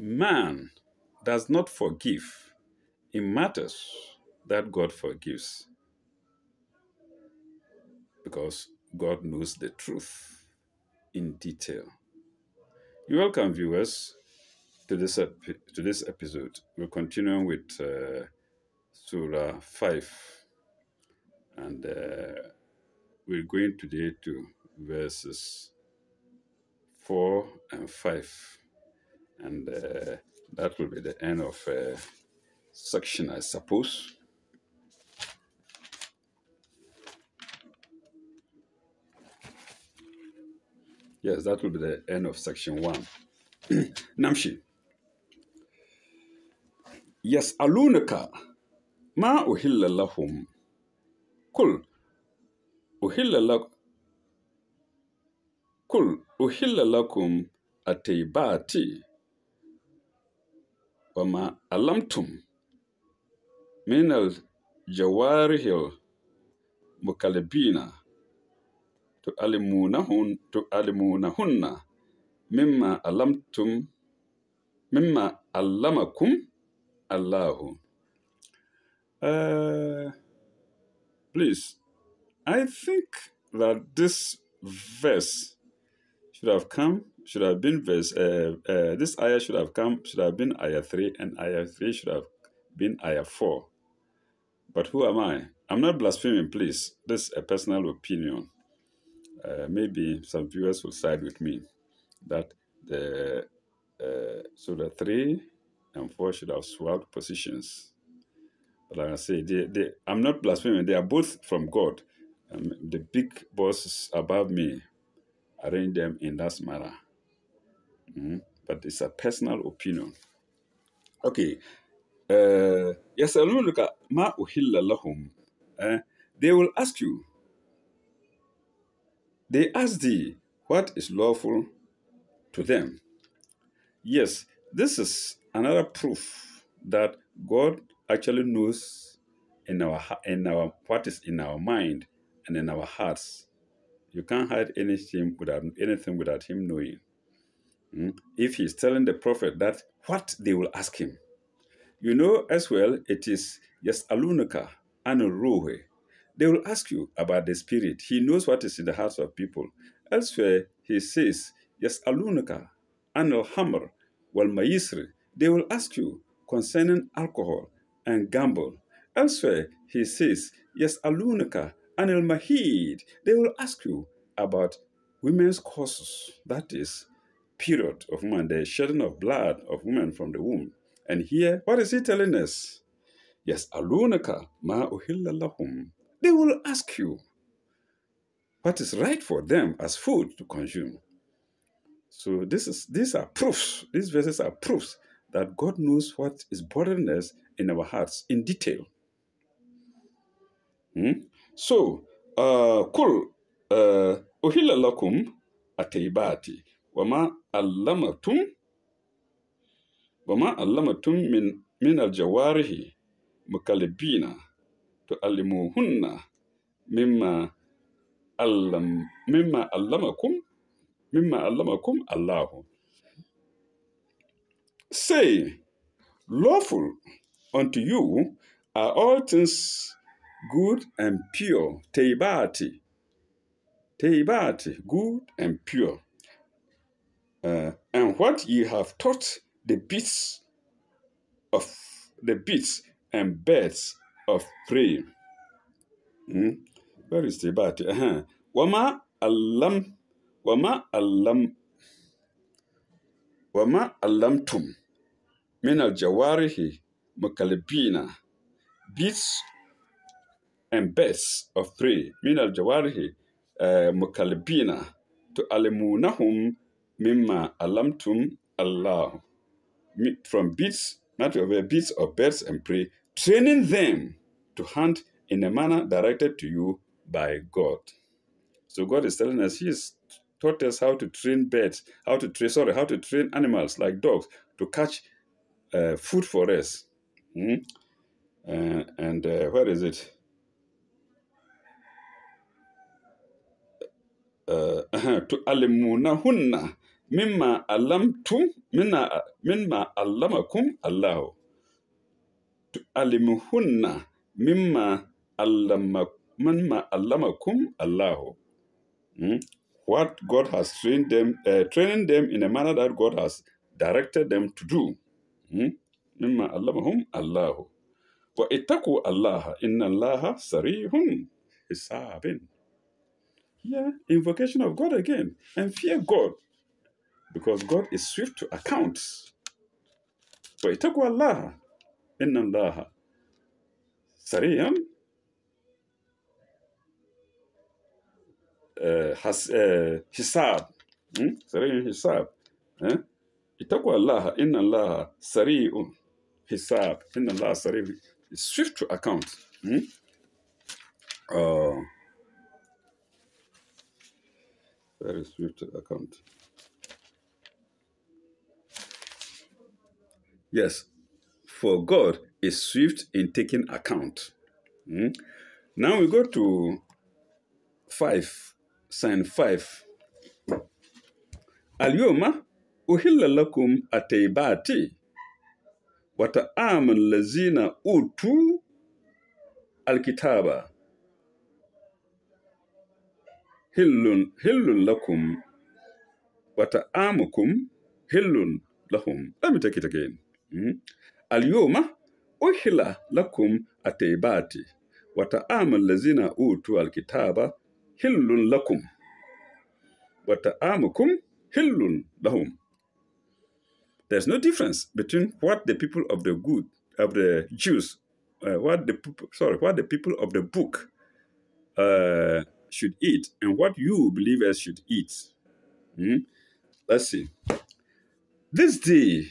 man does not forgive in matters that God forgives, because God knows the truth in detail. You're welcome, viewers, to this episode. We're continuing with Surah 5, and we're going today to verses 4 and 5, and that will be the end of section, I suppose. Yes, that will be the end of section 1. Namshi. يسألونك ما أهل لهم قل أهل لكم الطيبات وما علمتم من الجوارح المكلبين تعلمونهن مما علمكم الله. Please, I think that this verse should have been verse, this ayah should have been ayah 3, and ayah 3 should have been ayah 4. But who am I? I'm not blaspheming, please. This is a personal opinion. Maybe some viewers will side with me that so the 3 and 4 should have swapped positions. But like I say, I'm not blaspheming. They are both from God. The big bosses above me arrange them in that manner. But it's a personal opinion. Okay. يَسْأَلُونَكَ مَا أُحِلَّ لَهُمْ. They will ask you. They ask thee what is lawful to them. Yes, this is another proof that God actually knows in our what is in our mind and in our hearts. You can't hide anything without him knowing. If he's telling the prophet that what they will ask him, you know as well, it is Yas'alunaka an ruh. They will ask you about the spirit. He knows what is in the hearts of people. Elsewhere, he says, Yas'alunaka an al-hamr wal maisr. They will ask you concerning alcohol and gamble. Elsewhere, he says, Yas'alunaka an al-mahid. They will ask you about women's courses, that is, period of women, the shedding of blood of women from the womb. And here, what is he telling us? Yas'alunaka ma uhilla lahum. They will ask you what is right for them as food to consume. So these are proofs. These verses are proofs that God knows what is bothering us in our hearts in detail. So, kul uhilla lakum ataybati wama allamatum min al-jawarihi mukalibina tu'allimuhunna mimma allamakum Allahu. Say, lawful unto you are all things good and pure. Taybati, good and pure. And what ye have taught the beasts and birds of prey. Where is Taybati? Wama allamtum min al-jawarihi mukalibina. Beasts and birds of prey. Min al-jawarihi mukalibina tu'allimunahum mimma allamtum Allah. From beasts, not over beasts of birds and prey, training them to hunt in a manner directed to you by God. So God is telling us, He has taught us how to train birds, how to train animals like dogs to catch food for us. Where is it? To alimunahunna mimma allamtum mimma allamakum Allah. Tu'allimuhunna mimma allamakum Allah. What God has trained them, training them in a manner that God has directed them to do. Mimma allamahum Allah. Wa ittaqu Allah, inna Allah sarihun hisabin. Yeah, invocation of God again. And fear God, because God is swift to account. Wa ittaqu Allah, inna Allah sarihun hisab. Sarihun hisab. Ittaqu Allah, inna Allah sarihun hisab. Inna Allah sarihun is swift to account. Very swift to account. Yes, for God is swift in taking account. Now we go to 5, sign 5. Al-yawma uhilla lakum at-tayyibati wa ta'amul lazina utu al-kitaba hillun lakum wa ta'amukum hillun lahum. Let me take it again. Al-yawma uhilla lakum at-tayyibati wa ta'amul lazina utu al-kitaba hillun lakum wa ta'amukum hillun lahum. There's no difference between what the people of the Jews, what the people of the book should eat and what you believers should eat. Let's see. This day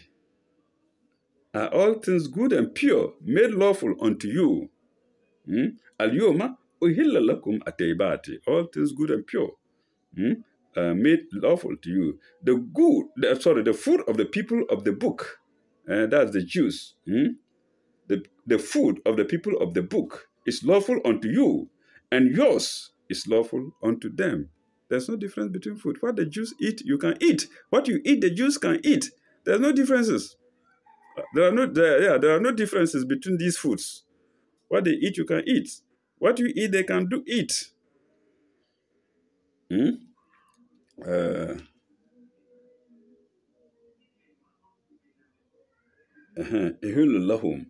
are all things good and pure made lawful unto you. Al-yawma uhilla lakum at-tayyibati. All things good and pure. Made lawful to you. The food of the people of the book, that's the Jews. The food of the people of the book is lawful unto you, and yours is lawful unto them. There's no difference between food. What the Jews eat, you can eat. What you eat, the Jews can eat. There's no differences. There are no differences between these foods. What they eat, you can eat. What you eat, they can eat. Ihullu lahum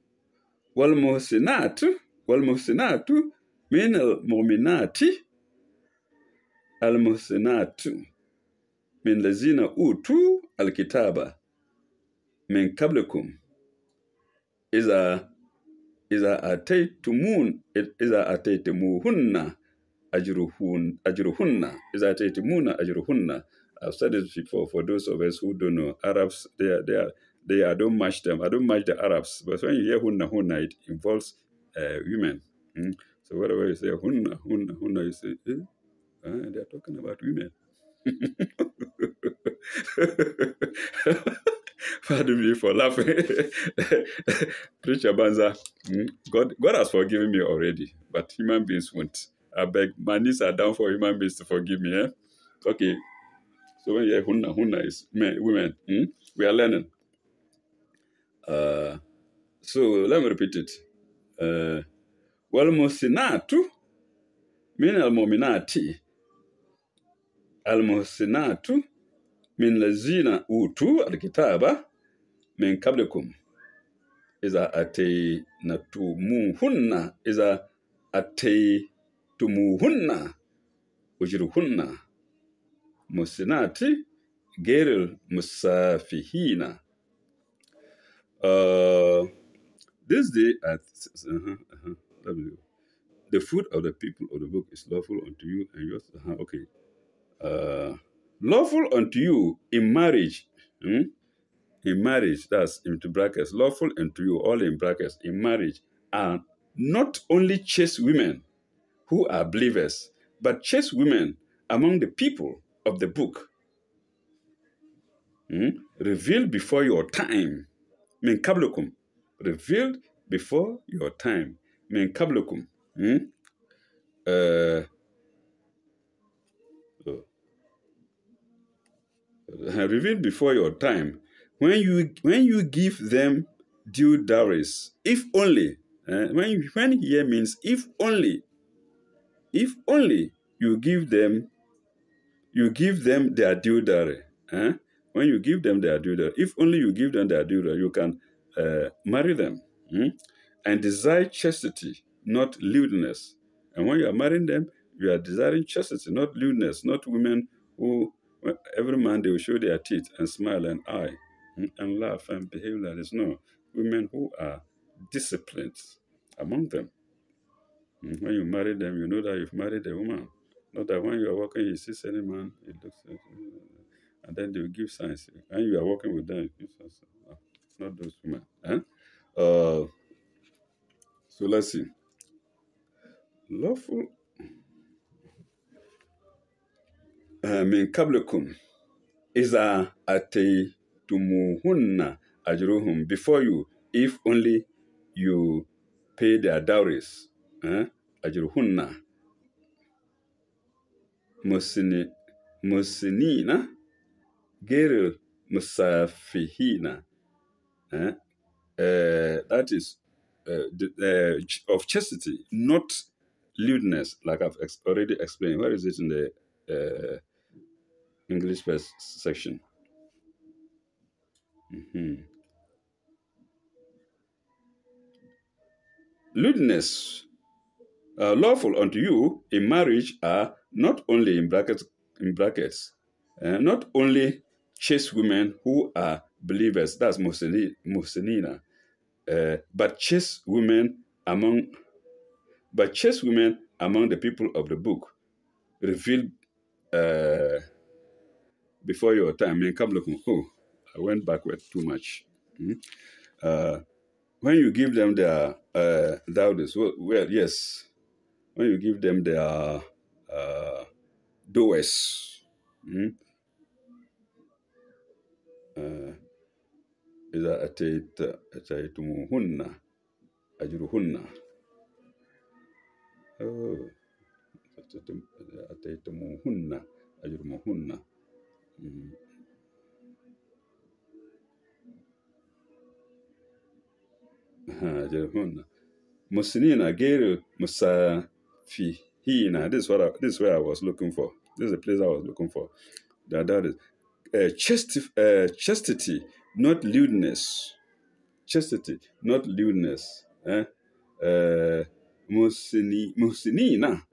wal muhsinatu min al mu'minati al muhsinatu min lazina utu al kitaba min qablikum iza ataytumuhunna ajruhunna. I've said it before. For those of us who don't know, Arabs, I don't match them. I don't match the Arabs. But when you hear hunna, it involves women. So whatever you say, hunna, you say, they're talking about women. Pardon me for laughing. Preacher Banza, God has forgiven me already, but human beings won't. I beg, my knees are down for human beings to forgive me. Okay. So when you hear hunna is women. We are learning. So let me repeat it. Wal muhsinatu min al mu'minati al muhsinatu min lazina utu al kitaba min qablikum iza ataytumuhunna ujruhunna muhsinati ghairil musafihina. This day the food of the people of the book is lawful unto you and yours. Okay. Lawful unto you in marriage. In marriage, that's into brackets. Lawful unto you, all in brackets, in marriage, are not only chaste women who are believers, but chaste women among the people of the book. Revealed before your time. Min qablukum. Revealed before your time. Min qablukum. revealed before your time, when you give them due dowries, if only, when here means if only you give them their due dowry. When you give them their due dowry, if only you give them their due dowry, you can marry them, and desire chastity, not lewdness. And when you are marrying them, you are desiring chastity, not lewdness, not women who every man they will show their teeth and smile and eye, and laugh and behave like this. No, women who are disciplined among them. When you marry them, you know that you've married a woman. Not that when you are walking, you see any man, it looks like, and then they will give signs. When you are walking with them, it gives us, not those women. So let's see. Lawful min qablikum iza ataytumuhunna ajruhum, before you, if only you pay their dowries. Ajruhunna musinina gairu musafihina. That is of chastity, not lewdness, like I've already explained. Where is it in the English section? Lewdness, lawful unto you in marriage, are not only in brackets, not only chaste women who are believers, that's muhsinina, but chaste women among the people of the book, revealed before your time. I went backward too much. When you give them their dowries, well, yes, when you give them their doers, إذا أتيتموهن أجرهن. أتيتموهن أجرمهن. أجرهن مسنين غير مسافهين. This is where I was looking for. This is the place I was looking for. That is chastity, not lewdness. Chastity, not lewdness. Musinina,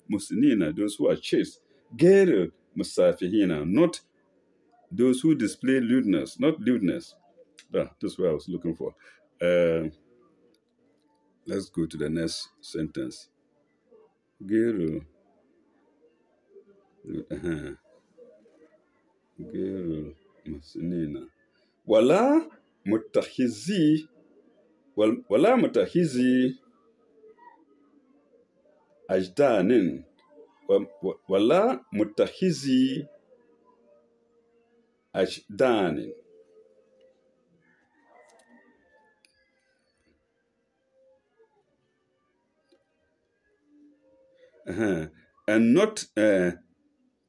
those who are chaste. Gairu musafihina, not those who display lewdness, not lewdness. This is what I was looking for. Let's go to the next sentence. Gairu musinina. Wala mutahizi ajdanin. Wala mutahizi ajdanin. And not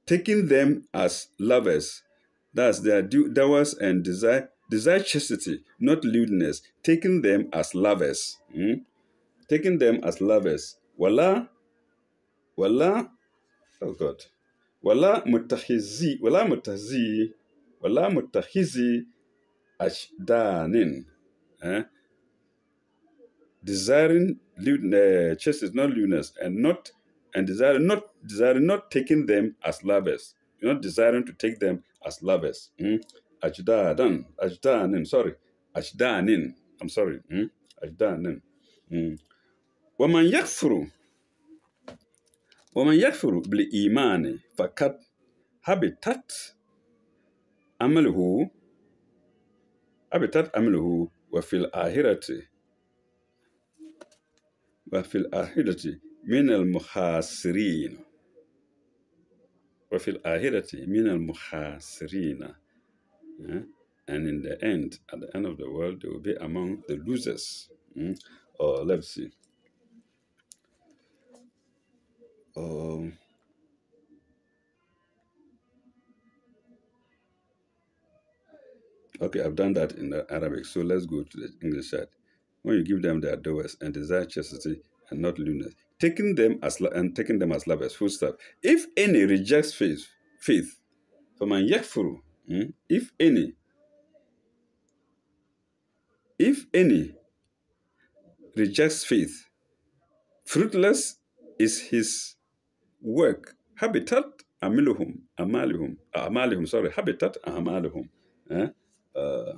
taking them as lovers. That's their dowers and desire chastity, not lewdness. Taking them as lovers. Taking them as lovers. Wala, oh God. Wala mutahizi ashdanin. Desiring chastity, not lewdness, not taking them as lovers. You're not desiring to take them as lovers. Ajdanin. I'm sorry. Ajdanin. ومن يكفر بالإيمان فقد حبطت عمله وفي الآخرة من المخاسرين. And in the end, at the end of the world, they will be among the losers. Let's see. Okay, I've done that in Arabic, so let's go to the English side. When you give them their doers and desire chastity and not lewdness, taking them as lovers, full stop. If any rejects faith, فَمَنْ يَكْفُرُ, if any rejects faith, fruitless is his work. Habitat amalihum, sorry, habitat amalihum. Eh? Uh,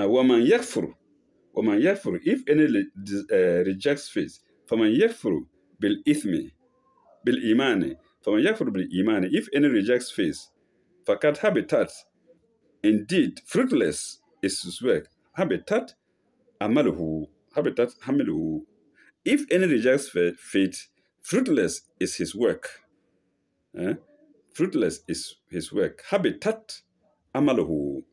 وَمَنْ يَكْفُرُ if any rejects faith, فَمَنْ يَكْفُرُ بِالْإِثْمِ بِالْإِيمَانِ فَمَنْ يَكْفُرُ بِالْإِيمَانِ if any rejects faith, فَقَدْ habitat, indeed, fruitless is his work. Habitat amaluhu, habitat hamiluhu. If any rejects faith, fruitless is his work. Eh? Fruitless is his work. Habitat amaluhu.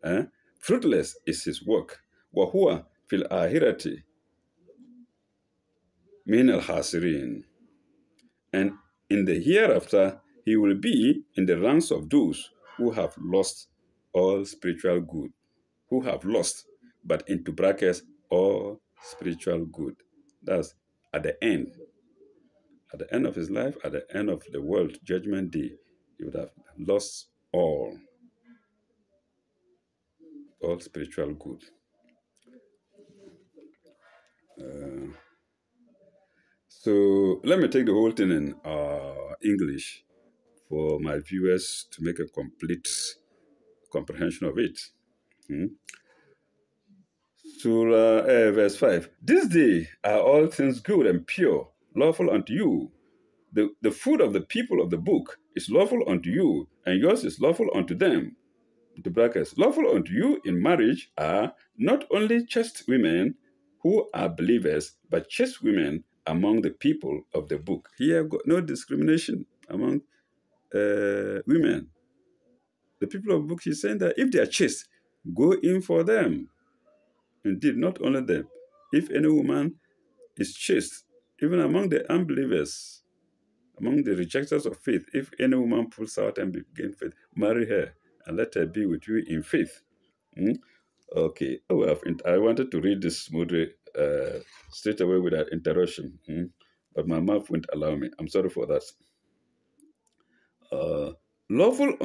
Eh? Fruitless is his work. وَهُوَ فِي الْآخِرَةِ مِنَ الْخَاسِرِينَ. And in the hereafter, he will be in the ranks of those who have lost all spiritual good. Who have lost, but into brackets, all spiritual good. That's at the end. At the end of his life, at the end of the world judgment day, he would have lost all spiritual good. So let me take the whole thing in English for my viewers to make a complete comprehension of it. Surah verse 5. This day are all things good and pure, lawful unto you. The food of the people of the book is lawful unto you, and yours is lawful unto them. The brackets, lawful unto you in marriage are not only chaste women who are believers, but chaste women among the people of the book. Here, got no discrimination among women. The people of the book, he's saying that if they are chaste, go in for them. Indeed, not only them. If any woman is chaste, even among the unbelievers, among the rejectors of faith, if any woman pulls out and begins faith, marry her and let her be with you in faith. Okay. Oh, I wanted to read this smoothly straight away without interruption, but my mouth wouldn't allow me. I'm sorry for that. Lawful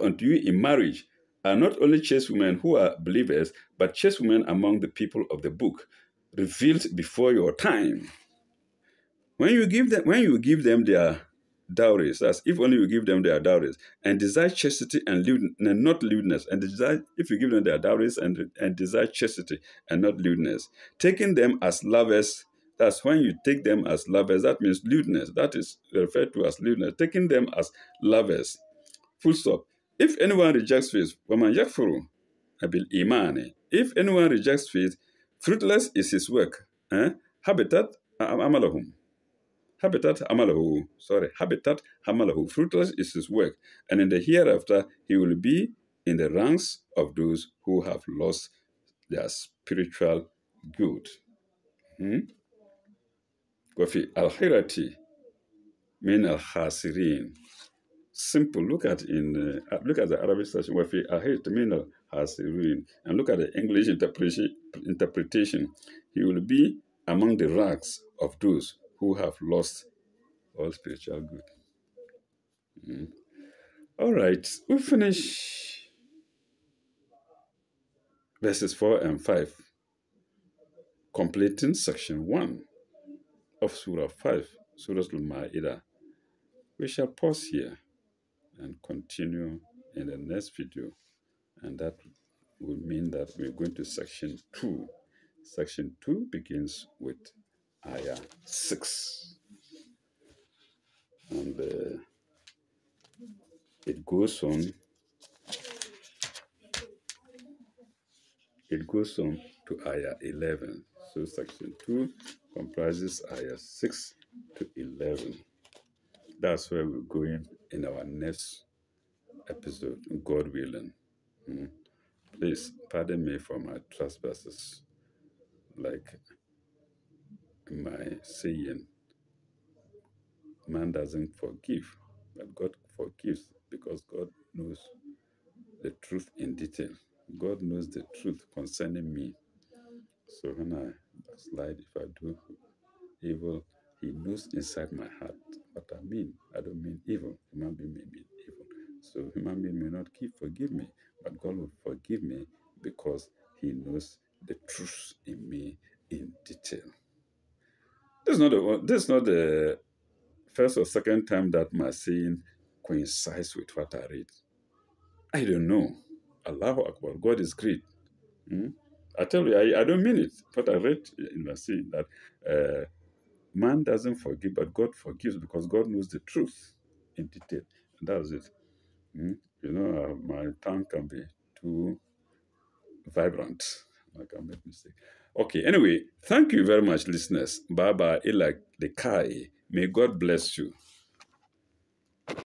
unto you in marriage are not only chaste women who are believers, but chaste women among the people of the book, revealed before your time. When you give them their dowries, that's if only you give them their dowries, and desire chastity and not lewdness, and desire, if you give them their dowries and desire chastity and not lewdness, taking them as lovers, that's when you take them as lovers, that means lewdness, that is referred to as lewdness, taking them as lovers, full stop. If anyone rejects faith, وَمَنْ يَكْفُرُ بِالْإِيمَانِ if anyone rejects faith, fruitless is his work. Habitat amalahum. Habitat hamalahu. Fruitless is his work, and in the hereafter he will be in the ranks of those who have lost their spiritual good. Wafi al-khirati min al-khasirin. Simple. Look at the Arabic section. Wafi al-khirati min al-khasirin, and look at the English interpretation. He will be among the ranks of those who have lost all spiritual good. All right, we finish verses 4 and 5, completing section 1 of Surah 5, Surah Al-Ma'idah. We shall pause here and continue in the next video, and that will mean that we're going to section 2. Section 2 begins with Ayah 6, and it goes on to Ayah 11. So section 2 comprises Ayah 6 to 11. That's where we're going in our next episode, God willing. Please pardon me for my trespasses, like my saying man doesn't forgive, but God forgives because God knows the truth in detail. God knows the truth concerning me. So when I backslide, if I do evil, He knows inside my heart what I mean. I don't mean evil. Human being may mean evil. So human being may not forgive me, but God will forgive me because He knows the truth in me in detail. This is not the first or second time that my saying coincides with what I read. I don't know. Allahu Akbar. God is great. Hmm? I tell you, I don't mean it. What I read in my saying that man doesn't forgive, but God forgives because God knows the truth in detail. And that's it. Hmm? You know, my tongue can be too vibrant. I can make mistake. Okay, anyway, thank you very much, listeners. Baba Ilak Dekai. May God bless you.